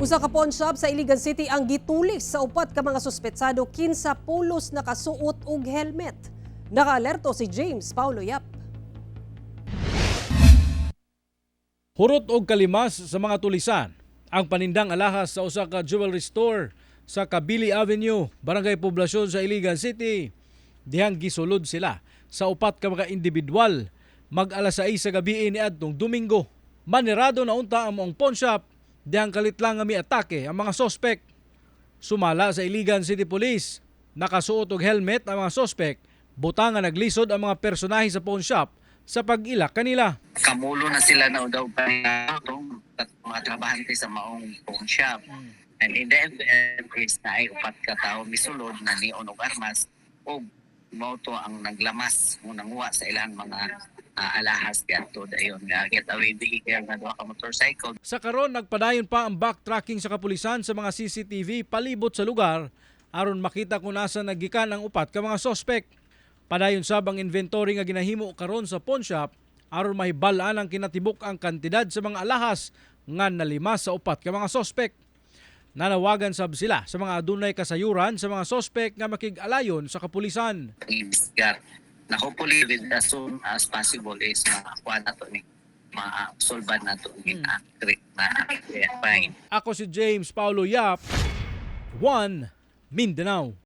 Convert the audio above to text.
Usa ka pawn shop sa Iligan City ang gitulis sa upat ka mga suspetsado kinsa pulos nakasuot og helmet. Nakaalerto si James Paulo Yap. Hurot og kalimas sa mga tulisan ang panindang alahas sa usa ka jewelry store sa Kabili Avenue, Barangay Poblasyon sa Iligan City. Dihang gisulod sila sa upat ka mga individual mag-alas 6 sa gabi niadtong Domingo. Manirado na unta ang mong pawn shop dihang kalit lang nga miatake ang mga sospek. Sumala sa Iligan City Police, nakasuot og helmet ang mga sospek, butang nga naglisod ang mga personahe sa pawn shop sa pag-ilak kanila. Kamulo na sila na daw pa itong mga trabahante sa maong pawn shop. And in the end is na ay upat ka tao misulod na ni Onog Armas o moto ang naglamas unang uwa sa ilang mga alahas dito dayon nga getaway vehicle nga duha ka motorcycle. Sa karon nagpadayon pa ang backtracking sa kapulisan sa mga CCTV palibot sa lugar aron makita kung nasa nagikan ang upat ka mga sospek. Padayon sab ang inventory nga ginahimo karon sa pawn shop aron mahibal-an ang kinatibuk ang kantidad sa mga alahas nga nalimas sa upat ka mga sospek. Nanawagan sab sila sa mga adunay kasayuran sa mga sospek nga makig-alayon sa kapulisan. Investigar na hopefully with as soon as possible is makakuha na to ni ma-solve na to ni fine. Ako si James Paulo Yap, One Mindanao.